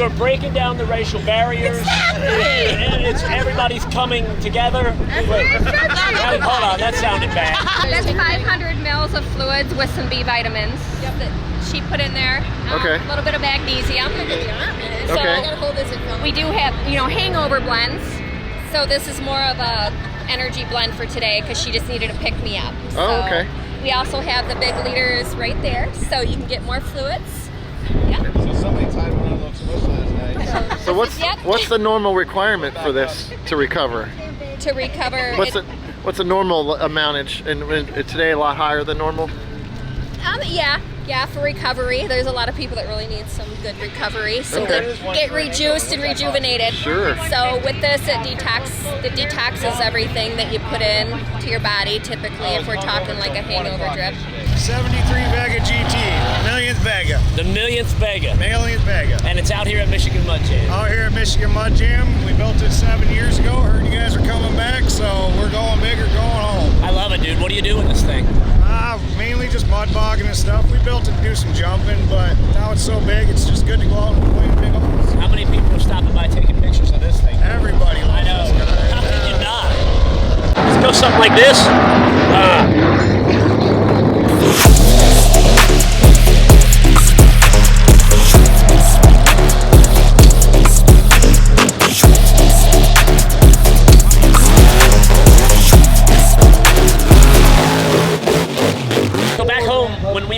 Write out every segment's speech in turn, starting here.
we're breaking down the racial barriers. And it's everybody's coming together. Hold on, that sounded bad. That's 500 mils of fluids with some B vitamins that she put in there. Okay. A little bit of magnesium. So Okay. we do have, hangover blends. So this is more of a energy blend for today because she just needed to pick me up. So Oh, okay. we also have the big liters right there, so you can get more fluids. Yeah. So somebody tied one of those fish last night. So what's the normal requirement for this to recover? To recover. What's the normal amountage? And today a lot higher than normal? Yeah, for recovery. There's a lot of people that really need some good recovery, some good get rejuiced and rejuvenated. Sure. So with this, it detoxes everything that you put in to your body. Typically, if we're talking like a hangover drip. 73 Vega GT, millionth Vega. The millionth Vega. Millionth Vega. And it's out here at Michigan Mud Jam. Out here at Michigan Mud Jam. We built it 7 years ago. Heard you guys are coming back, so we're going big or going home. I love it, dude. What do you do with this thing? Mainly just mud bogging and stuff. We built it to do some jumping, but now it's so big, it's just good to go out and play in big holes. How many people are stopping by taking pictures of this thing? Everybody loves I know. this guy. How can you not? Let's go something like this.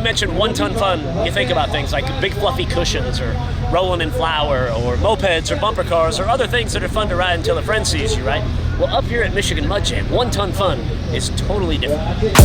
Mention 1 ton fun, you think about things like big fluffy cushions or rolling in flour or mopeds or bumper cars or other things that are fun to ride until a friend sees you, right? Well, up here at Michigan Mud Jam, 1 ton fun is totally different.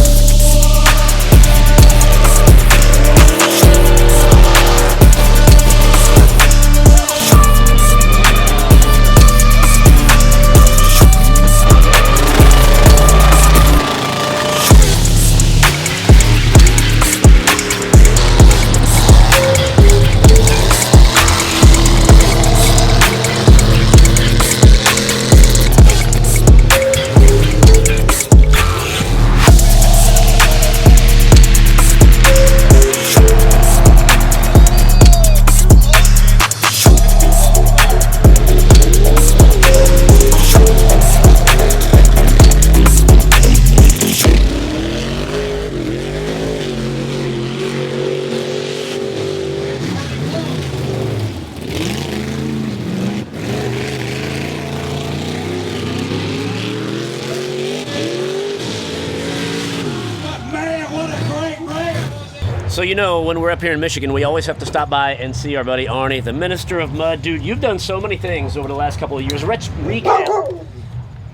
So when we're up here in Michigan, we always have to stop by and see our buddy Arnie, the Minister of Mud. Dude, you've done so many things over the last couple of years. Recap.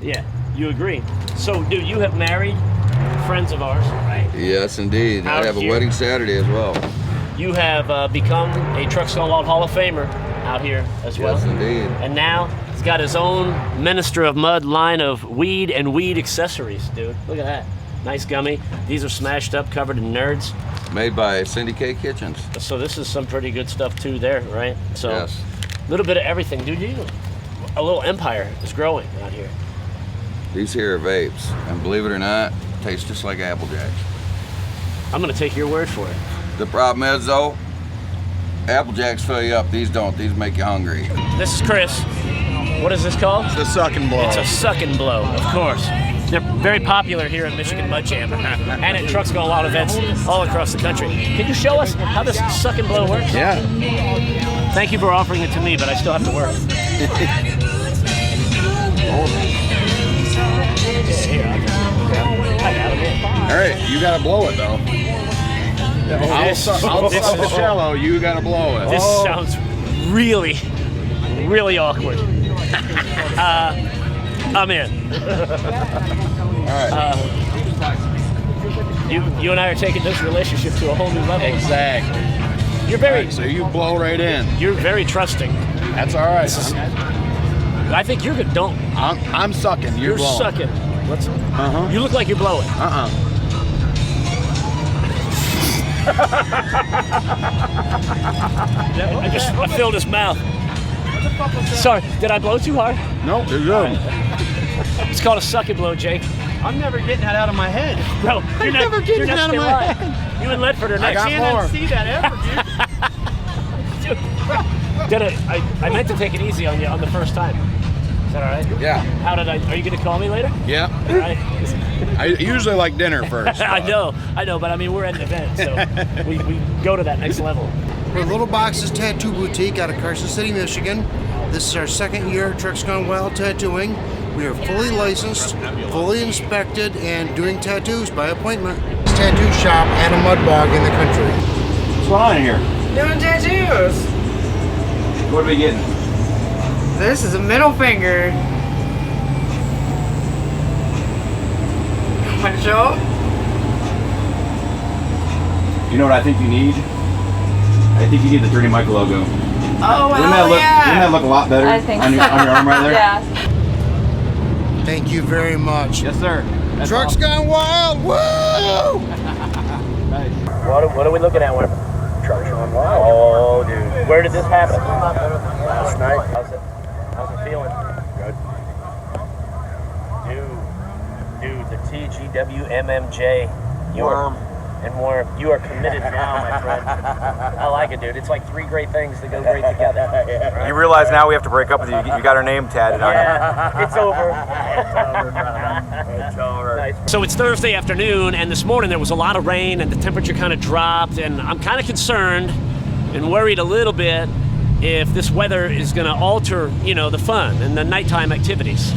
Yeah, you agree. So, dude, you have married friends of ours, right? Yes, indeed. I have a wedding Saturday as well. You have become a Truck Stonewall Hall of Famer out here as well. Yes, indeed. And now he's got his own Minister of Mud line of weed and weed accessories, dude. Look at that. Nice gummy. These are smashed up, covered in nerds. Made by Cindy K Kitchens. So this is some pretty good stuff too there, right? So yes. A little bit of everything. Dude, a little empire is growing out here. These here are vapes, and believe it or not, taste just like Apple Jacks. I'm gonna take your word for it. The problem is though, Apple Jacks fill you up, these don't, these make you hungry. This is Chris. What is this called? It's a suck and blow. It's a suck and blow, of course. They're very popular here at Michigan Mud Jam and at Truck Stonewall events all across the country. Can you show us how this suck and blow works? Yeah. Thank you for offering it to me, but I still have to work. All right, you gotta blow it though. I'll suck the shallow, you gotta blow it. This sounds really, really awkward. I'm in. All right. You and I are taking this relationship to a whole new level. Exactly. You're very. Right, so you blow right in. You're very trusting. That's all right. I think you're good. Don't. I'm sucking. You're blowing. Sucking. Let's. You look like you're blowing. I filled his mouth. Sorry, did I blow too hard? No, you're good. It's called a suck and blow, Jake. I'm never getting that out of my head. Bro, I'm never getting that out of my head. You and Ledford are next. I can't see that ever, dude. I meant to take it easy on you on the first time. Is that all right? Yeah. How did I? Are you going to call me later? Yeah. All right. I usually like dinner first. I know, but I mean we're at an event, so we go to that next level. We're Little Box's Tattoo Boutique out of Carson City, Michigan. This is our second year at Trucks Gone Wild Tattooing. We are fully licensed, fully inspected, and doing tattoos by appointment. Tattoo shop and a mud bog in the country. What's going on here? Doing tattoos. What are we getting? This is a middle finger. Want to show? You know what I think you need? I think you need the 3D Michael logo. Oh, Wouldn't hell that look a lot better I think on your arm right there? Yeah. Thank you very much. Yes, sir. That's Trucks awesome. Gone Wild, woo! Nice. What are we looking at? Trucks Gone Wild. Oh, dude. Where did this happen? Last night. How's it feeling? Good. Dude, the TGWMMJ. Worm. And warm. You are committed now, my friend. I like it, dude. It's like three great things that go great together. Right? You realize now we have to break up with you. You got our name tatted on you. Yeah, it's over. It's over. Nice. So it's Thursday afternoon, and this morning there was a lot of rain, and the temperature kind of dropped, and I'm kind of concerned and worried a little bit if this weather is going to alter, the fun and the nighttime activities.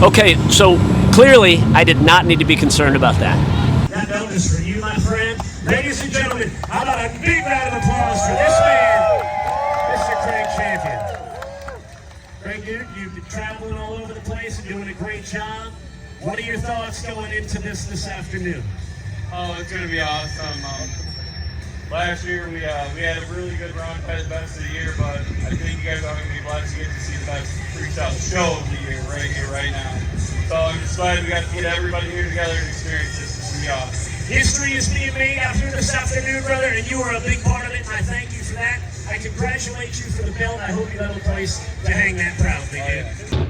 Okay, so clearly I did not need to be concerned about that. That note is for you, my friend. Ladies and gentlemen, how about a big round of applause for this man, Mr. Craig Champion. Craig, dude, you've been traveling all over the place and doing a great job. What are your thoughts going into this afternoon? Oh, it's going to be awesome. Last year we had a really good run, probably the best of the year, but I think you guys are going to be blessed to get to see the best freestyle show of the year right here, right now. So I'm just glad we got to get everybody here together and experience this. It's going to be awesome. History is being made out here this afternoon, brother, and you are a big part of it, and I thank you for that. I congratulate you for the belt. I hope you have a place to hang that proudly, dude.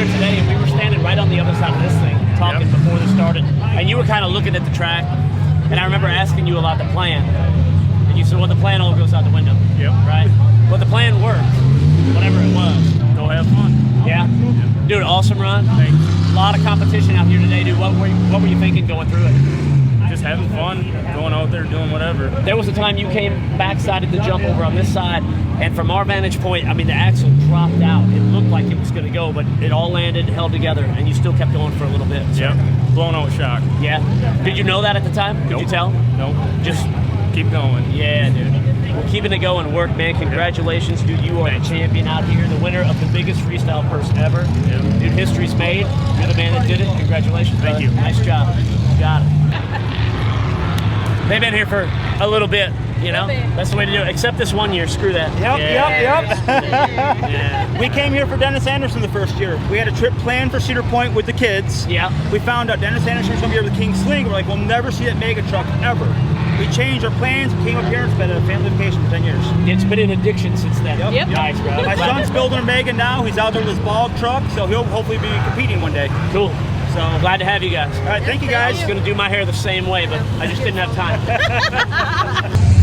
here today, and we were standing right on the other side of this thing, talking before this started, and you were kind of looking at the track, and I remember asking you about the plan, and you said, well, the plan all goes out the window. Yep. Right? Well, the plan worked, whatever it was. Go have fun. Yeah? Dude, awesome run. Thanks. A lot of competition out here today, dude. What were you thinking going through it? Just having fun, going out there, doing whatever. There was a time you came backsided the jump over on this side, and from our vantage point, I mean, the axle dropped out. It looked like it was going to go, but it all landed, held together, and you still kept going for a little bit. So. Yep, blown out shock. Yeah. Did you know that at the time? Could you tell? Nope. Just keep going. Yeah, dude. Well, keeping it going, work, man. Congratulations, dude. You are the champion out here, the winner of the biggest freestyle purse ever. Yep. Dude, history's made. You're the man that did it. Congratulations, Thank you. Nice job. You got it. They've been here for a little bit, you know? That's the way to do it. Except this one year. Screw that. Yep. Yeah. We came here for Dennis Anderson the first year. We had a trip planned for Cedar Point with the kids. Yeah. We found out Dennis Anderson was going to be here with King Sling. We're like, we'll never see that mega truck ever. We changed our plans, came up here and spent a family vacation for 10 years. It's been an addiction since then. Yep. Nice, bro. My son's building a mega now. He's out there with his bog truck, so he'll hopefully be competing one day. Cool. So glad to have you guys. All right, thank you guys. I was going to do my hair the same way, but I just didn't have time.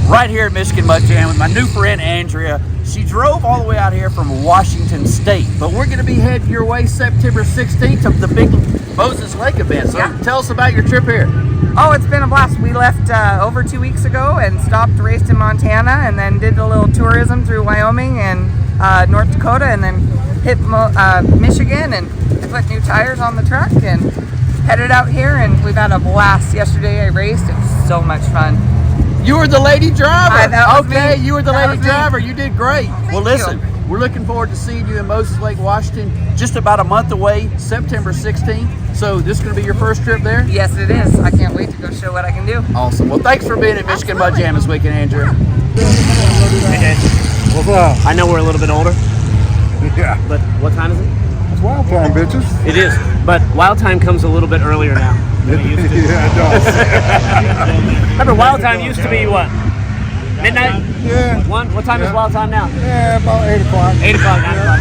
Right here at Michigan Mud Jam with my new friend Andrea. She drove all the way out here from Washington State, but we're going to be heading your way September 16th to the big Moses Lake event. So tell us about your trip here. Oh, it's been a blast. We left over 2 weeks ago and stopped, raced in Montana, and then did a little tourism through Wyoming and North Dakota, and then hit Michigan and put new tires on the truck and headed out here, and we've had a blast. Yesterday I raced. It was so much fun. You were the lady driver. Okay, you were the lady driver. You did great. Well, listen, you. we're looking forward to seeing you in Moses Lake, Washington, just about a month away, September 16th. So this is going to be your first trip there? Yes, it is. I can't wait to go show what I can do. Awesome. Well, thanks for being at Michigan Mud Jam this weekend, Andrew. Hey, Dan. What's up? I know we're a little bit older. Yeah. But what time is it? It's wild time, bitches. It is. But Wild Time comes a little bit earlier now than it used to. Yeah, it does. Remember, Wild Time used to be what? Midnight? Yeah. 1? What time is Wild Time now? Yeah, about 8 o'clock. 8 o'clock, 9 o'clock.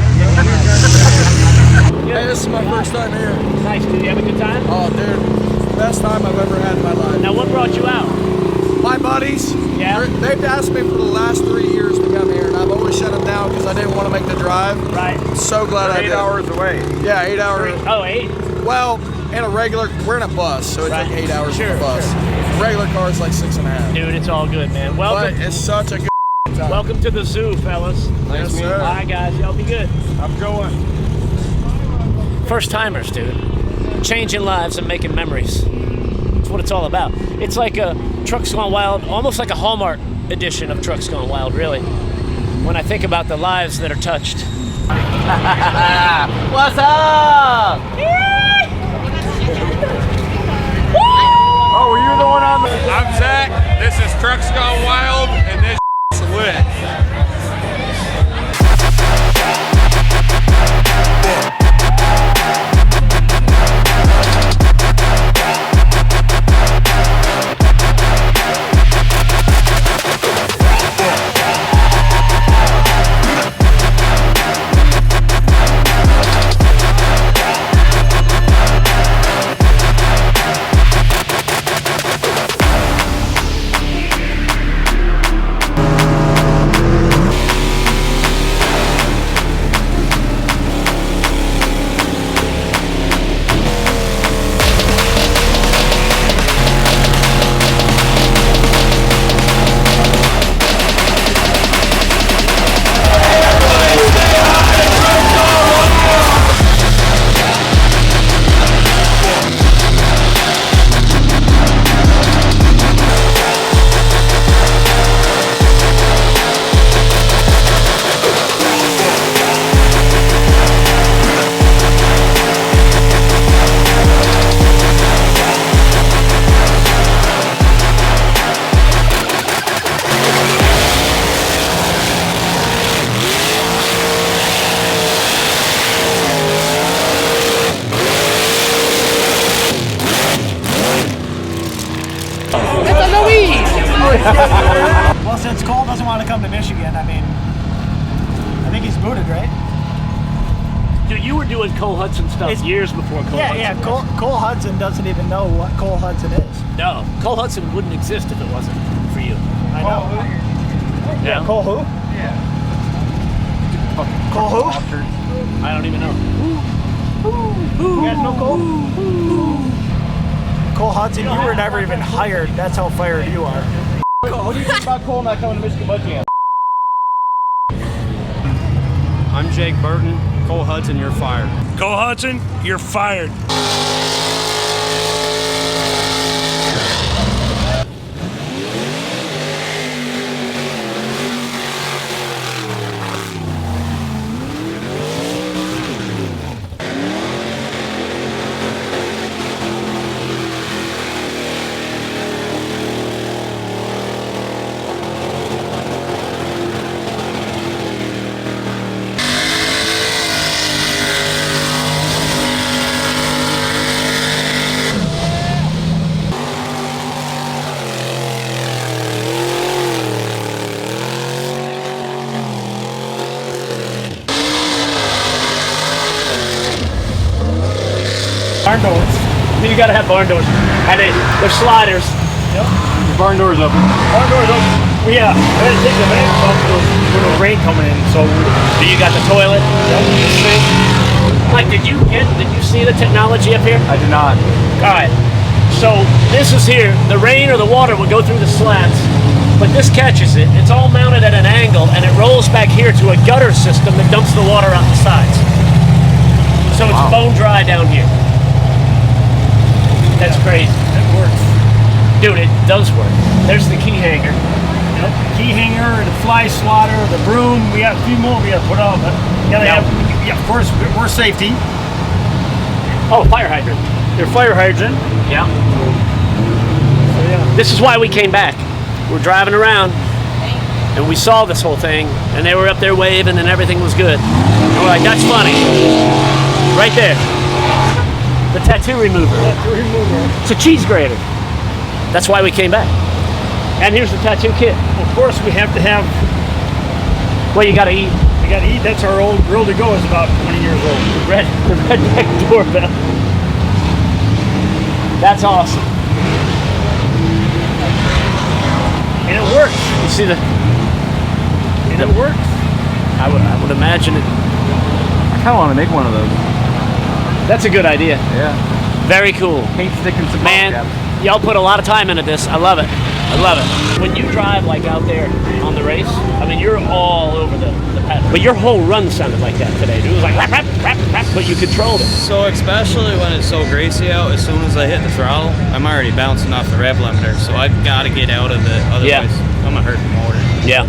Hey, this is my first time here. Nice. Did you have a good time? Oh, dude. Best time I've ever had in my life. Now, what brought you out? My buddies. Yeah. They've asked me for the last 3 years to come here, and I've always shut them down because I didn't want to make the drive. Right. I'm so glad I did. 8 hours away. Yeah, 8 hours. Oh, 8? Well, in a regular, we're in a bus, so it's like 8 hours in a bus. Regular car is like 6.5. Dude, it's all good, man. Welcome. But it's such a good time. Welcome to the zoo, fellas. Yes, sir. All right, guys. Y'all be good. I'm going. First timers, dude. Changing lives and making memories. That's what it's all about. It's like a Trucks Gone Wild, almost like a Hallmark edition of Trucks Gone Wild, really. When I think about the lives that are touched. What's up? Oh, were you the one on the... I'm Zach. This is Trucks Gone Wild, and this is lit. Well, since Cole doesn't want to come to Michigan, I mean, I think he's booted, right? Dude, you were doing Cole Hudson stuff years before Cole Hudson. Yeah, Cole Hudson doesn't even know what Cole Hudson is. No, Cole Hudson wouldn't exist if it wasn't for you. I know. Yeah. Cole who? Yeah. Cole who? I don't even know. You guys know Cole? Cole Hudson, you were never even hired. That's how fired you are. What do you think about Cole not coming to Michigan Mud Jam? I'm Jake Burton. Cole Hudson, you're fired. Cole Hudson, you're fired. Barn doors. You gotta have barn doors. And they're sliders. Yep. The barn door's open. Barn doors open. We had to take the van off when there was rain coming in. So you got the toilet. Yep. Mike, did you see the technology up here? I did not. All right. So this is here. The rain or the water would go through the slats, but this catches it. It's all mounted at an angle, and it rolls back here to a gutter system that dumps the water out the sides. So it's bone dry down here. That's crazy. It works. Dude, it does work. There's the key hanger. Yep. Key hanger, the fly swatter, the broom. We have a few more we got to put on, but of course, we're safety. Oh, fire hydrant. Your fire hydrant. Yeah. So, yeah. This is why we came back. We're driving around, and we saw this whole thing, and they were up there waving, and everything was good. And we're like, that's funny. Right there. The tattoo remover. It's a cheese grater. That's why we came back. And here's the tattoo kit. Of course, we have to have. Well, you gotta eat. We gotta eat. That's our old grill to go. Is about 20 years old. The redneck doorbell. That's awesome. And it works. You see the. And it works. I would imagine it. I kind of want to make one of those. That's a good idea. Yeah. Very cool. Paint sticking some man. Y'all put a lot of time into this. I love it. I love it. When you drive like out there on the race, I mean, you're all over the pedal. But your whole run sounded like that today. Dude. It was like rap, rap, rap, rap, but you controlled it. So especially when it's so greasy out, as soon as I hit the throttle, I'm already bouncing off the rev limiter. So I've got to get out of it. Otherwise, I'm gonna hurt the motor. Yeah.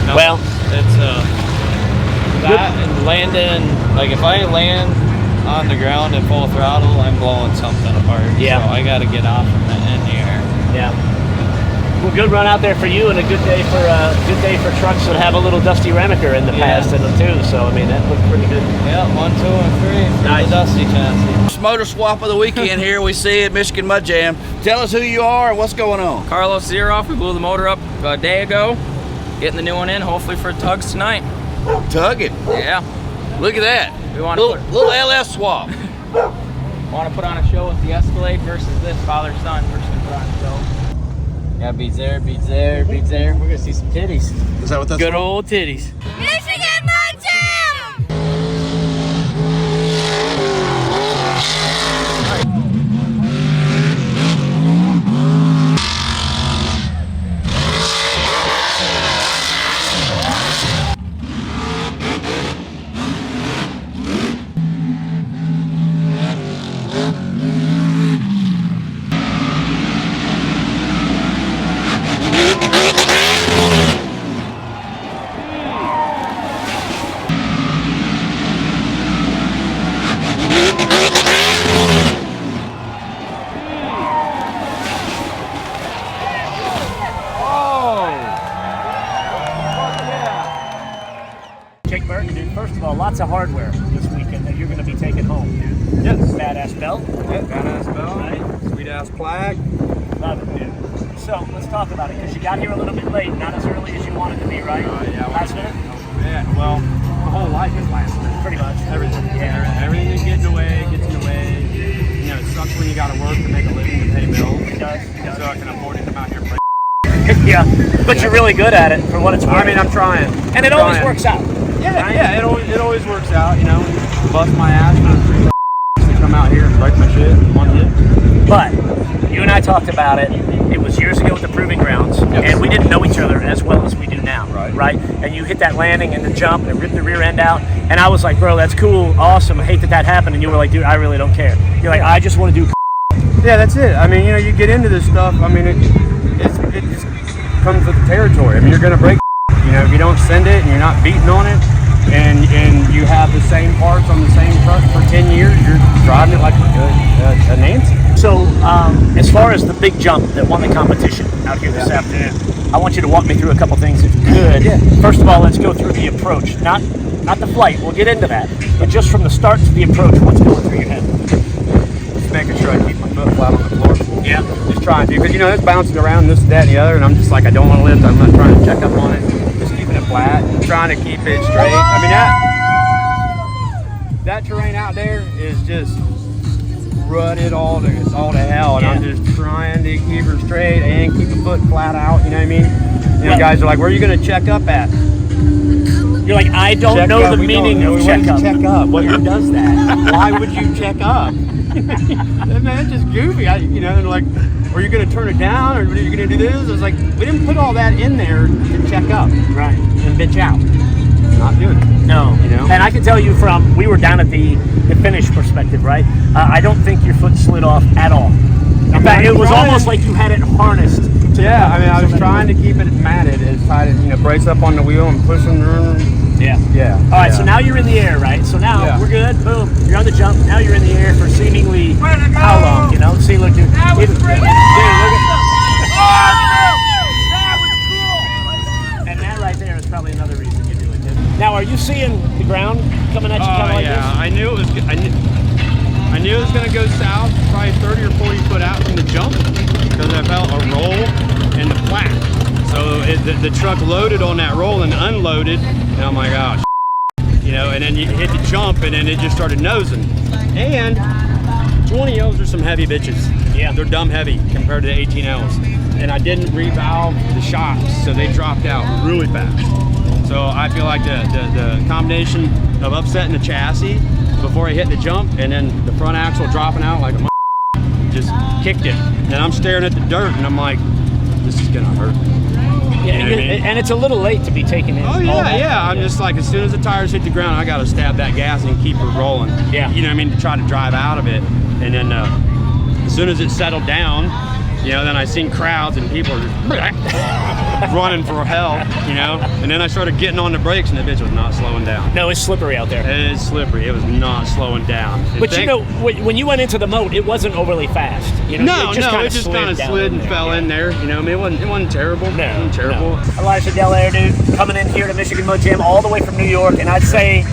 No, well, it's that and landing. Like if I land on the ground at full throttle, I'm blowing something apart. Yeah. So I got to get off from the end here. Yeah. Well, good run out there for you, and a good day for trucks that have a little Dusty Remacher in the past in them too. So I mean, that looked pretty good. Yeah, 1, 2, and 3 for nice. the Dusty chassis. Motor swap of the weekend here we see at Michigan Mud Jam. Tell us who you are and what's going on. Carlos Zeroff, we blew the motor up a day ago. Getting the new one in, hopefully for tugs tonight. Tug it. Yeah. Look at that. We want little LS swap. Want to put on a show with the Escalade versus this father-son. We're just gonna put on a show. Yeah, beats there, beats there, beats there. We're gonna see some titties. Is that what that's good old titties? Michigan Mud Jam! Jake Burton, dude, first of all, lots of hardware this weekend that you're going to be taking home, dude. Yes. Badass belt. Yeah, badass belt. Right. Sweet ass plaque. Love it, dude. So let's talk about it, because you got here a little bit late, not as early as you wanted to be, right? Yeah. Last minute? Yeah, well, the whole life is last minute. Pretty much. Everything. Yeah, everything that gets in the way, You know, it sucks when you got to work to make a living to pay bills. It does. So I can afford to come out here and play. Yeah, but you're really good at it for what it's worth. I mean, I'm trying. And it always works out. Yeah, right? yeah, it always works out, you know. Bust my ass for to come out here and break my shit one hit. But you and I talked about it. It was years ago with the Proving Grounds, and we didn't know each other as well as we do now, right? And you hit that landing and the jump and ripped the rear end out, and I was like, bro, that's cool, awesome, I hate that happened, and you were like, dude, I really don't care. You're like, I just want to do. Yeah, that's it. I mean, you know, you get into this stuff. I mean, it just comes with the territory. I mean, you're gonna break. You know, if you don't send it and you're not beating on it, and you have the same parts on the same truck for 10 years, you're driving it like a Nancy. So, as far as the big jump that won the competition out here this afternoon, I want you to walk me through a couple things if you could. Yeah. First of all, let's go through the approach. Not the flight, we'll get into that, but just from the start to the approach, what's going through your head? Just making sure I keep my foot flat on the floor. Yeah. Just trying to, because you know, it's bouncing around this, that, and the other, and I'm just like, I don't want to lift, I'm not trying to check up on it. Just keeping it flat, trying to keep it straight. I mean, that terrain out there is just rutted all to hell, and I'm just trying to keep her straight and keep a foot flat out, you know what I mean? You know, guys are like, where are you going to check up at? You're like, I don't know the meaning of check up. Check up. Well, who does that? Why would you check up? Man, it's just goofy. You know, like, are you going to turn it down, or are you going to do this? I was like, we didn't put all that in there to check up, right? And bitch out. Not doing it. No, you know. And I can tell you from, we were down at the finish perspective, right? I don't think your foot slid off at all. In fact, it was almost like you had it harnessed. Yeah, I mean, I was trying to keep it matted as tight as, you know, brace up on the wheel and pushing. Yeah. Yeah. All right, so now you're in the air, right? So now we're good. Boom. You're on the jump. Now you're in the air for seemingly how long? You know? See, look, dude. That was great. Dude, look at that was cool. And that right there is probably another reason you do it. Dude. Now, are you seeing the ground coming at you kind of like this? I knew it was. I knew it was going to go south, probably 30 or 40 foot out from the jump, because I felt a roll in the flat. So the truck loaded on that roll and unloaded, and I'm like, oh, you know, and then you hit the jump, and then it just started nosing. And 20Ls are some heavy bitches. Yeah. They're dumb heavy compared to the 18Ls. And I didn't revalve the shocks, so they dropped out really fast. So I feel like the combination of upsetting the chassis before I hit the jump, and then the front axle dropping out like a just kicked it. And I'm staring at the dirt, and I'm like, this is gonna hurt. Yeah, You know what I mean? and it's a little late to be taking in. Oh yeah. I'm just like, as soon as the tires hit the ground, I gotta stab that gas and keep it rolling. Yeah. You know what I mean? To try to drive out of it. And then as soon as it settled down, you know, then I seen crowds and people are just running for hell, you know? And then I started getting on the brakes, and the bitch was not slowing down. No, it's slippery out there. It is slippery. It was not slowing down. But you know, when you went into the moat, it wasn't overly fast. You know, it just kind of slid and fell in there. You know, I mean, it wasn't terrible. No, it wasn't terrible. No. Elijah Delaire, dude, coming in here to Michigan Mud Jam all the way from New York, and I'd say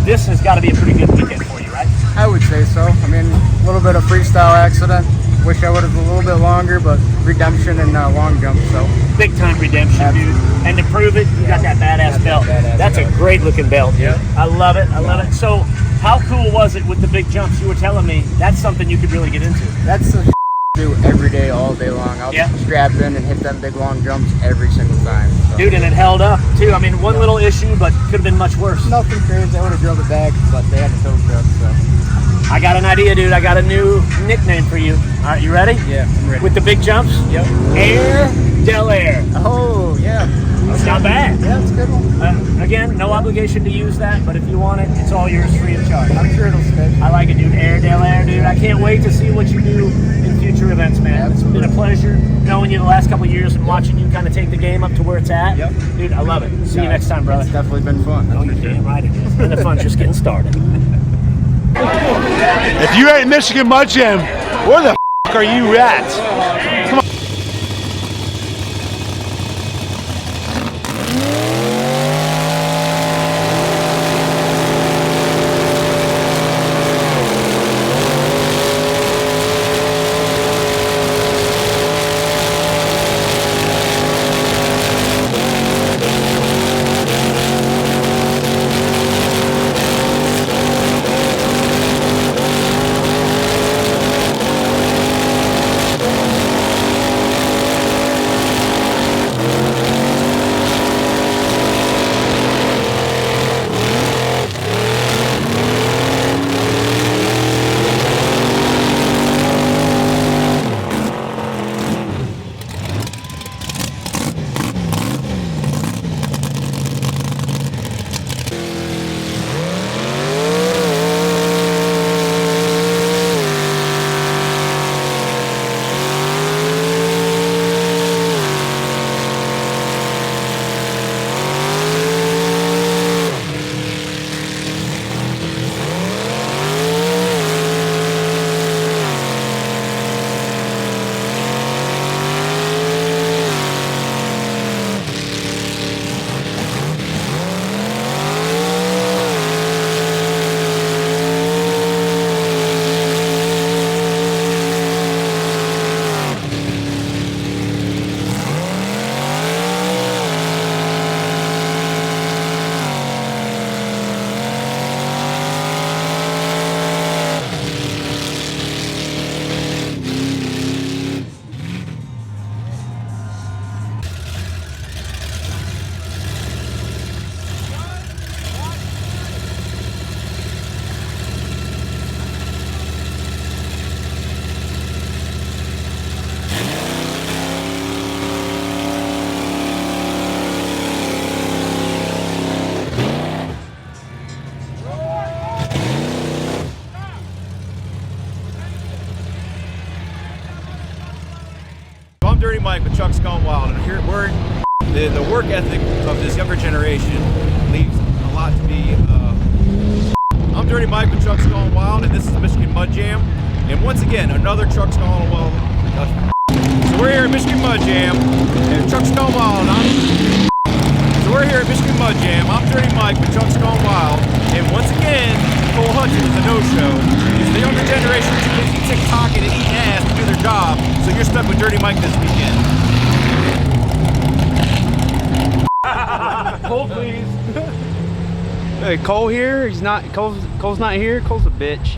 this has got to be a pretty good weekend for you, right? I would say so. I mean, a little bit of freestyle accident. Wish I would have a little bit longer, but redemption and long jump, so. Big time redemption, dude. And to prove it, you got that badass belt. That's a great looking belt. Yeah. I love it. I love it. So, how cool was it with the big jumps? You were telling me that's something you could really get into. That's the do every day, all day long. I'll strap in and hit them big long jumps every single time. So. Dude, and it held up too. I mean, one little issue, but could have been much worse. Nothing crazy. I would have drilled it back, but they had a tow truck, so. I got an idea, dude. I got a new nickname for you. All right, you ready? Yeah, I'm ready. With the big jumps? Yep. Air Delaire. Oh, yeah. It's not bad. Yeah, it's a good one. Again, no obligation to use that, but if you want it, it's all yours free of charge. I'm sure it'll stick. I like it, dude. Air Delaire, dude. I can't wait to see what you do in future events, man. It's been a pleasure knowing you the last couple of years and watching you kind of take the game up to where it's at. Yep. Dude, I love it. See you next time, brother. It's definitely been fun. Oh, you're damn right it is. And the fun's just getting started. If you ain't Michigan Mud Jam, where the f are you at? Come on. Mike with Trucks Gone Wild, and here we're the work ethic of this younger generation leaves a lot to be. I'm Dirty Mike with Trucks Gone Wild, and this is the Michigan Mud Jam. And once again, another Trucks Gone Wild. So we're here at Michigan Mud Jam, and Trucks Gone Wild. So we're here at Michigan Mud Jam. I'm Dirty Mike with Trucks Gone Wild, and once again, Cole Hudson is a no-show. Because the younger generation is too busy TikToking and eating ass to do their job, so you're stuck with Dirty Mike this weekend. Cole, please. Hey, Cole here. He's not. Cole's not here. Cole's a bitch.